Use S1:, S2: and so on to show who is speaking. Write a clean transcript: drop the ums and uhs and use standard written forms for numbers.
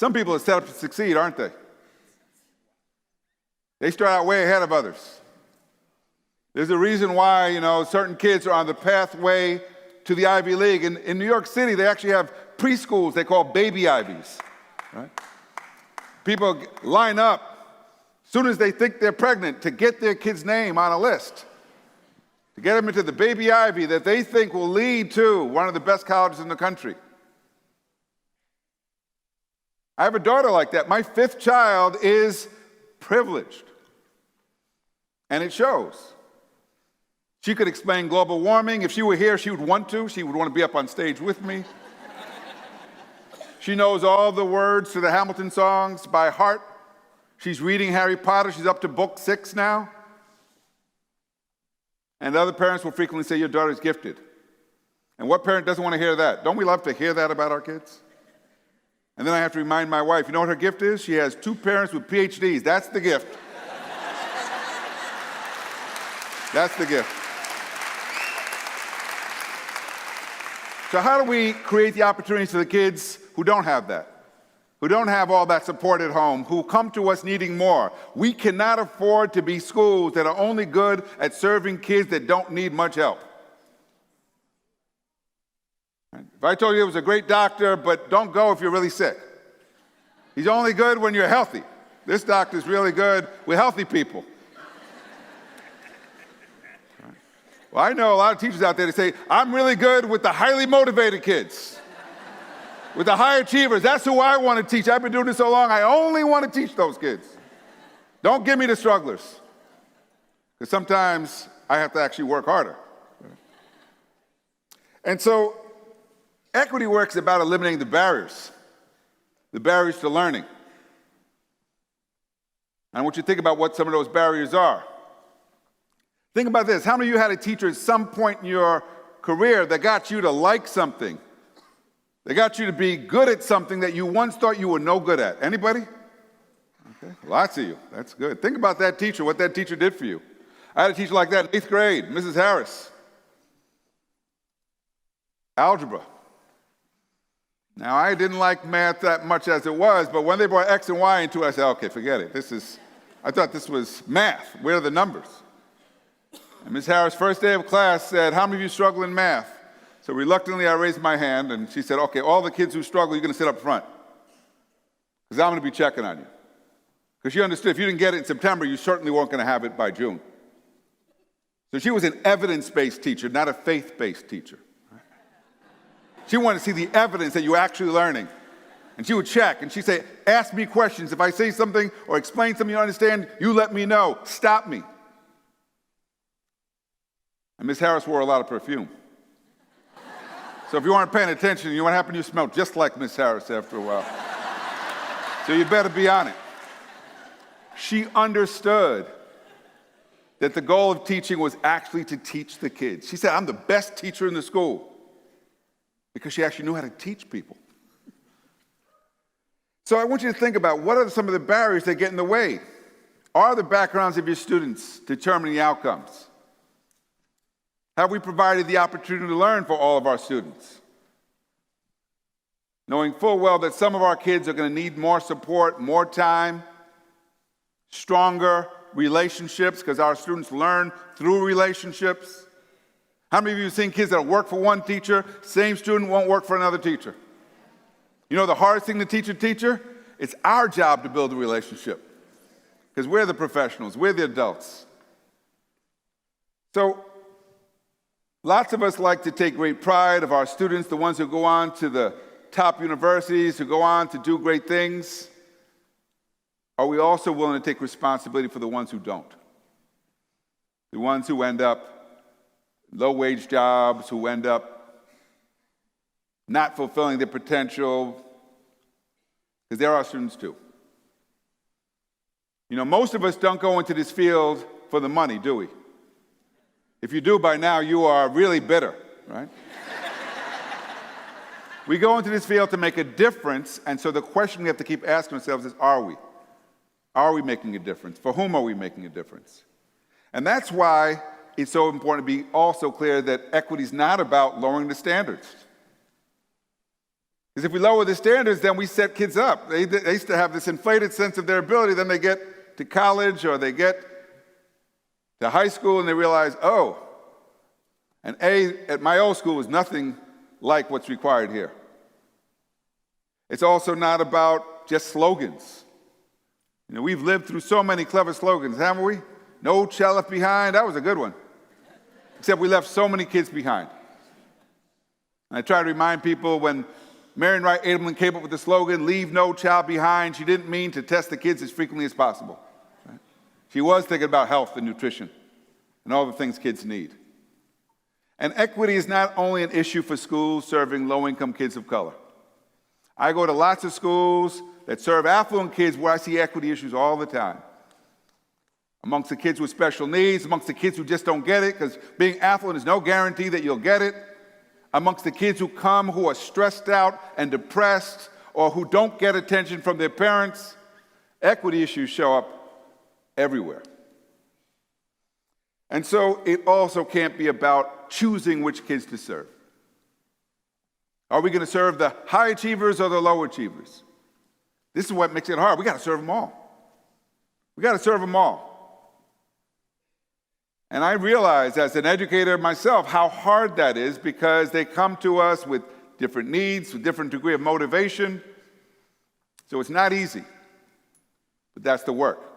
S1: Some people are set up to succeed, aren't they? They start out way ahead of others. There's a reason why, certain kids are on the pathway to the Ivy League. In New York City, they actually have preschools they call baby Ivies. Right? People line up as soon as they think they're pregnant to get their kid's name on a list, to get them into the baby Ivy that they think will lead to one of the best colleges in the country. I have a daughter like that. My 5th child is privileged, and it shows. She could explain global warming. If she were here, she would want to. She would want to be up on stage with me. She knows all the words to the Hamilton songs by heart. She's reading Harry Potter. She's up to book 6 now. And other parents will frequently say, your daughter's gifted. And what parent doesn't want to hear that? Don't we love to hear that about our kids? And then I have to remind my wife, you know what her gift is? She has 2 parents with PhDs. That's the gift. That's the gift. So how do we create the opportunities for the kids who don't have that, who don't have all that support at home, who come to us needing more? We cannot afford to be schools that are only good at serving kids that don't need much help. If I told you he was a great doctor, but don't go if you're really sick. He's only good when you're healthy. This doctor's really good with healthy people. Well, I know a lot of teachers out there that say, I'm really good with the highly motivated kids, with the high achievers. That's who I want to teach. I've been doing this so long, I only want to teach those kids. Don't give me the strugglers, because sometimes I have to actually work harder. And so equity work is about eliminating the barriers to learning. And I want you to think about what some of those barriers are. Think about this. How many of you had a teacher at some point in your career that got you to like something? They got you to be good at something that you once thought you were no good at. Anybody? Okay, lots of you. That's good. Think about that teacher, what that teacher did for you. I had a teacher like that in 8th grade, Mrs. Harris. Algebra. Now, I didn't like math that much as it was, but when they brought X and Y into it, I said, okay, forget it. I thought this was math. Where are the numbers? And Ms. Harris, first day of class, said, how many of you struggle in math? So reluctantly, I raised my hand, and she said, okay, all the kids who struggle, you're going to sit up front, because I'm going to be checking on you. Because she understood if you didn't get it in September, you certainly weren't going to have it by June. So she was an evidence-based teacher, not a faith-based teacher. She wanted to see the evidence that you're actually learning. And she would check, and she'd say, ask me questions. If I say something or explain something you don't understand, you let me know. Stop me. And Ms. Harris wore a lot of perfume. So if you weren't paying attention, you know what happened? You smelled just like Ms. Harris after a while. So you better be on it. She understood that the goal of teaching was actually to teach the kids. She said, I'm the best teacher in the school, because she actually knew how to teach people. So I want you to think about, what are some of the barriers that get in the way? Are the backgrounds of your students determining the outcomes? Have we provided the opportunity to learn for all of our students? Knowing full well that some of our kids are going to need more support, more time, stronger relationships, because our students learn through relationships. How many of you have seen kids that work for one teacher, same student won't work for another teacher? You know the hardest thing to teach a teacher? It's our job to build a relationship, because we're the professionals, we're the adults. So lots of us like to take great pride of our students, the ones who go on to the top universities, who go on to do great things. Are we also willing to take responsibility for the ones who don't? The ones who end up low-wage jobs, who end up not fulfilling their potential, because they're our students too. You know, most of us don't go into this field for the money, do we? If you do, by now, you are really bitter, right? We go into this field to make a difference, and so the question we have to keep asking ourselves is, are we? Are we making a difference? For whom are we making a difference? And that's why it's so important to be also clear that equity is not about lowering the standards. Because if we lower the standards, then we set kids up. They used to have this inflated sense of their ability. Then they get to college or they get to high school and they realize, oh, an A at my old school was nothing like what's required here. It's also not about just slogans. You know, we've lived through so many clever slogans, haven't we? No child left behind, that was a good one. Except we left so many kids behind. And I try to remind people when Marian Wright Edelman came up with the slogan, leave no child behind, she didn't mean to test the kids as frequently as possible. Right? She was thinking about health and nutrition and all the things kids need. And equity is not only an issue for schools serving low-income kids of color. I go to lots of schools that serve affluent kids where I see equity issues all the time. Amongst the kids with special needs, amongst the kids who just don't get it, because being affluent is no guarantee that you'll get it. Amongst the kids who come who are stressed out and depressed or who don't get attention from their parents, equity issues show up everywhere. And so it also can't be about choosing which kids to serve. Are we going to serve the high achievers or the low achievers? This is what makes it hard. We got to serve them all. We got to serve them all. And I realize as an educator myself how hard that is because they come to us with different needs, with different degree of motivation. So it's not easy, but that's the work.